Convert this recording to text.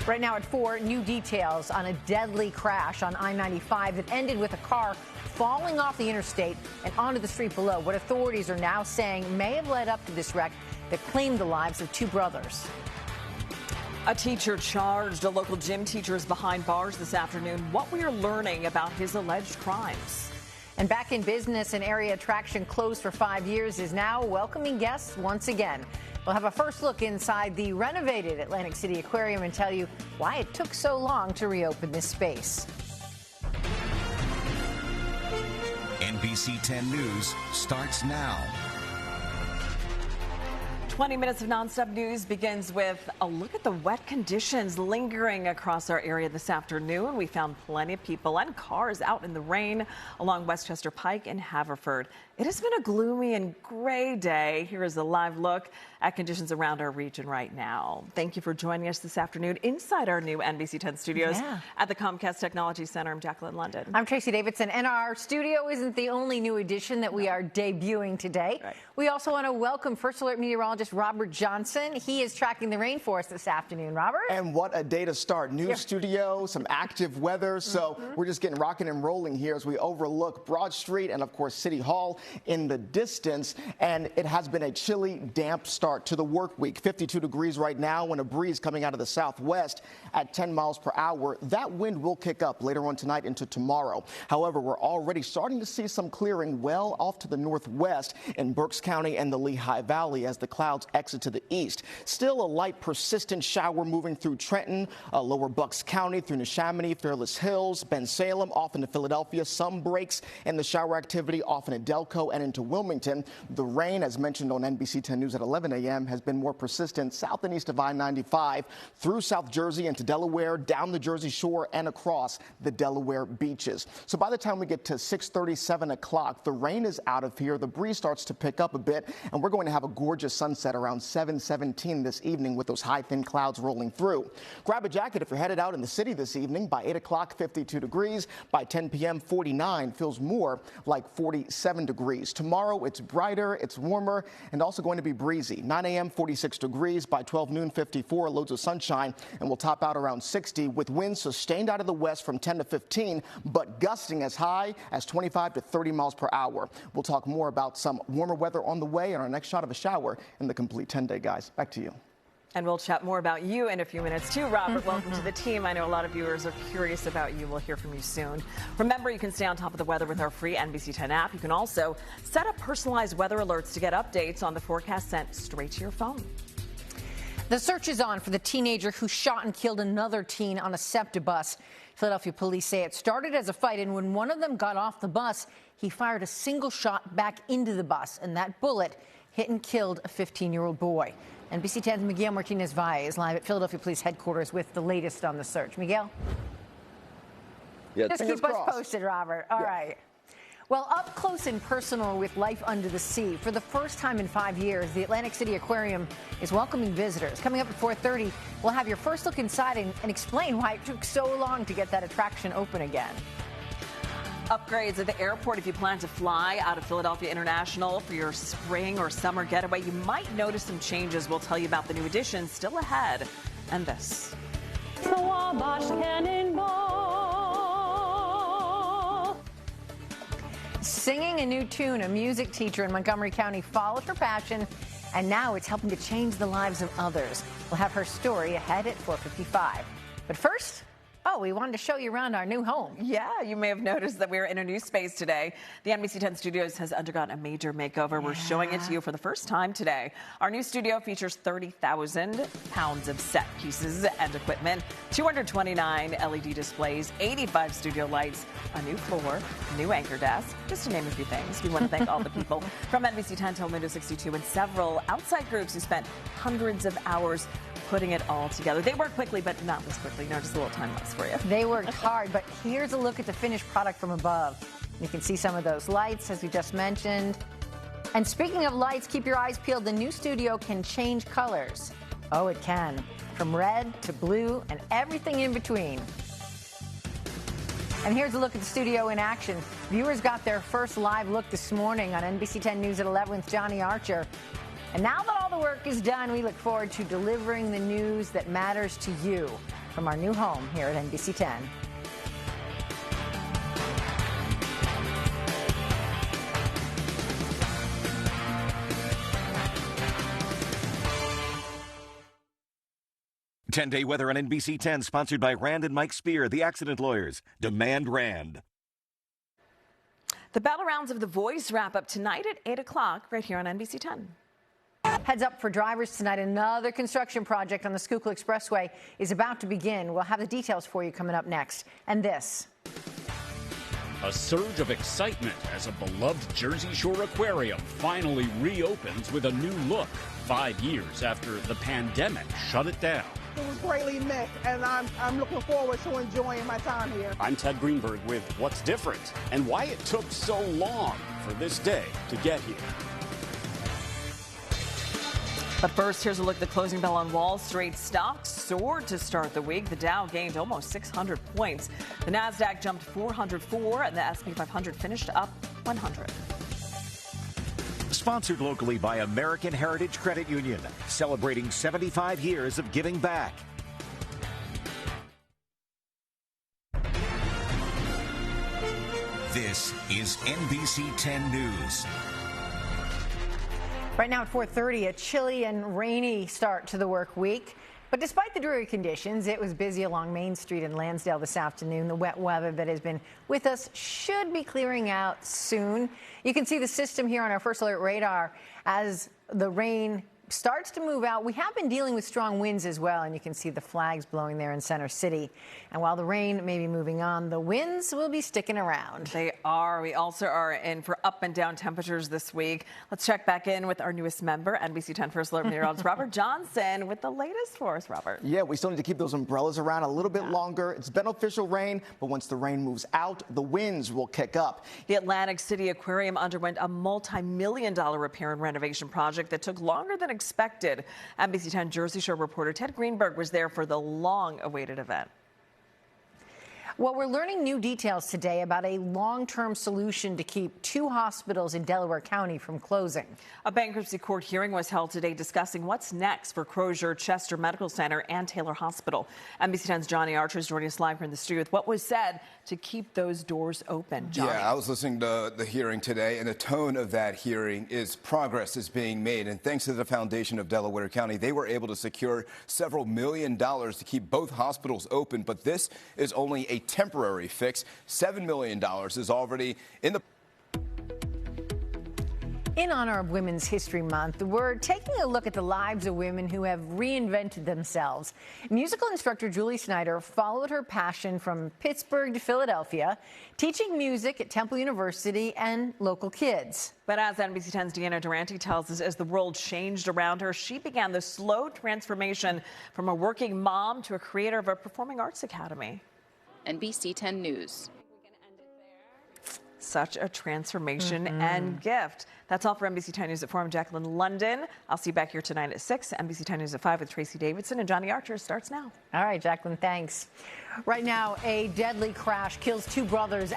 Right now at 4, new details on a deadly crash on I-95 that ended with a car falling off the interstate and onto the street below. What authorities are now saying may have led up to this wreck that claimed the lives of 2 brothers. A teacher charged. A local gym teacher is behind bars this afternoon. What we are learning about his alleged crimes. And back in business, an area attraction closed for 5 years is now welcoming guests once again. We'll have a first look inside the renovated Atlantic City Aquarium and tell you why it took so long to reopen this space. NBC 10 News starts now. 20 minutes of nonstop news begins with a look at the wet conditions lingering across our area this afternoon. We found plenty of people and cars out in the rain along Westchester Pike and Haverford. It has been a gloomy and gray day. Here is a live look at conditions around our region right now. Thank you for joining us this afternoon inside our new NBC 10 studios at the Comcast Technology Center. I'm Jacqueline London. I'm Tracy Davidson, and our studio isn't the only new addition that we are debuting today. Right. We also want to welcome First Alert meteorologist Robert Johnson. He is tracking the rainforest this afternoon. Robert? And what a day to start. New studio, some active weather. So we're just getting rocking and rolling here as we overlook Broad Street and, of course, City Hall in the distance. And it has been a chilly, damp start to the work week. 52 degrees right now and a breeze coming out of the southwest at 10 miles per hour. That wind will kick up later on tonight into tomorrow. However, we're already starting to see some clearing well off to the northwest in Berks County and the Lehigh Valley as the clouds exit to the east. Still a light, persistent shower moving through Trenton, lower Bucks County, through Neshaminy, Fairless Hills, Bensalem, off into Philadelphia. Some breaks in the shower activity off into Delco and into Wilmington. The rain, as mentioned on NBC 10 News at 11 a.m., has been more persistent south and east of I-95 through South Jersey into Delaware, down the Jersey Shore, and across the Delaware beaches. So by the time we get to 6:30, 7 o'clock, the rain is out of here. The breeze starts to pick up a bit, and we're going to have a gorgeous sunset around 7:17 this evening with those high, thin clouds rolling through. Grab a jacket if you're headed out in the city this evening. By 8 o'clock, 52 degrees. By 10 p.m., 49. Feels more like 47 degrees. Tomorrow, it's brighter, it's warmer, and also going to be breezy. 9 a.m., 46 degrees. By 12 noon, 54. Loads of sunshine, and we'll top out around 60 with winds sustained out of the west from 10 to 15, but gusting as high as 25 to 30 miles per hour. We'll talk more about some warmer weather on the way and our next shot of a shower in the complete 10-day, guys. Back to you. And we'll chat more about you in a few minutes, too, Robert. Welcome to the team. I know a lot of viewers are curious about you. We'll hear from you soon. Remember, you can stay on top of the weather with our free NBC 10 app. You can also set up personalized weather alerts to get updates on the forecast sent straight to your phone. The search is on for the teenager who shot and killed another teen on a SEPTA bus. Philadelphia police say it started as a fight, and when one of them got off the bus, he fired a single shot back into the bus, and that bullet hit and killed a 15-year-old boy. NBC 10's Miguel Martinez-Valle is live at Philadelphia Police Headquarters with the latest on the search. Miguel? Yeah, just keep us posted, Robert. All right. Well, up close and personal with life under the sea. For the first time in 5 years, the Atlantic City Aquarium is welcoming visitors. Coming up at 4:30, we'll have your first look inside and explain why it took so long to get that attraction open again. Upgrades at the airport. If you plan to fly out of Philadelphia International for your spring or summer getaway, you might notice some changes. We'll tell you about the new additions still ahead. And this. The Wabash Cannonball. Singing a new tune, a music teacher in Montgomery County followed her passion, and now it's helping to change the lives of others. We'll have her story ahead at 4:55. But first, we wanted to show you around our new home. Yeah, you may have noticed that we're in a new space today. The NBC 10 Studios has undergone a major makeover. We're showing it to you for the first time today. Our new studio features 30,000 pounds of set pieces and equipment, 229 LED displays, 85 studio lights, a new floor, new anchor desk, just to name a few things. We want to thank all the people from NBC 10 Telemundo 62 and several outside groups who spent hundreds of hours putting it all together. They work quickly, but not this quickly. No, just a little time lapse for you. They worked hard, but here's a look at the finished product from above. You can see some of those lights, as we just mentioned. And speaking of lights, keep your eyes peeled. The new studio can change colors. Oh, it can. From red to blue and everything in between. And here's a look at the studio in action. Viewers got their first live look this morning on NBC 10 News at 11 with Johnny Archer. And now that all the work is done, we look forward to delivering the news that matters to you. from our new home here at NBC 10. Ten-day weather on NBC 10, sponsored by Rand and Mike Spear, the accident lawyers. Demand Rand. The battle rounds of The Voice wrap up tonight at 8 o'clock right here on NBC 10. Heads up for drivers tonight. Another construction project on the Schuylkill Expressway is about to begin. We'll have the details for you coming up next. And this. A surge of excitement as a beloved Jersey Shore aquarium finally reopens with a new look 5 years after the pandemic shut it down. It was greatly missed, and I'm looking forward to enjoying my time here. I'm Ted Greenberg with what's different and why it took so long for this day to get here. But first, here's a look at the closing bell on Wall Street. Stocks soared to start the week. The Dow gained almost 600 points. The Nasdaq jumped 404, and the S&P 500 finished up 100. Sponsored locally by American Heritage Credit Union, celebrating 75 years of giving back. This is NBC 10 News. Right now at 4:30, a chilly and rainy start to the work week. But despite the dreary conditions, it was busy along Main Street in Lansdale this afternoon. The wet weather that has been with us should be clearing out soon. You can see the system here on our first alert radar as the rain starts to move out. We have been dealing with strong winds as well, and you can see the flags blowing there in Center City. And while the rain may be moving on, the winds will be sticking around. They are. We also are in for up and down temperatures this week. Let's check back in with our newest member, NBC 10 First Alert meteorologist Robert Johnson, with the latest for us, Robert. Yeah, we still need to keep those umbrellas around a little bit longer. It's beneficial rain, but once the rain moves out, the winds will kick up. The Atlantic City Aquarium underwent a multi-million-dollar repair and renovation project that took longer than expected. NBC 10 Jersey Shore reporter Ted Greenberg was there for the long-awaited event. Well, we're learning new details today about a long-term solution to keep 2 hospitals in Delaware County from closing. A bankruptcy court hearing was held today discussing what's next for Crozier, Chester Medical Center, and Taylor Hospital. NBC 10's Johnny Archer is joining us live here in the studio with what was said to keep those doors open. Johnny. Yeah, I was listening to the hearing today, and the tone of that hearing is progress is being made. And thanks to the foundation of Delaware County, they were able to secure several $1 million to keep both hospitals open. But this is only a temporary fix. $7 million is already in the... In honor of Women's History Month, we're taking a look at the lives of women who have reinvented themselves. Musical instructor Julie Snyder followed her passion from Pittsburgh to Philadelphia, teaching music at Temple University and local kids. But as NBC 10's Deanna Durante tells us, as the world changed around her, she began the slow transformation from a working mom to a creator of a performing arts academy. NBC 10 News. Such a transformation and gift. That's all for NBC 10 News at 4. I'm Jacqueline London. I'll see you back here tonight at 6. NBC 10 News at 5 with Tracy Davidson, and Johnny Archer starts now. All right, Jacqueline, thanks. Right now, a deadly crash kills 2 brothers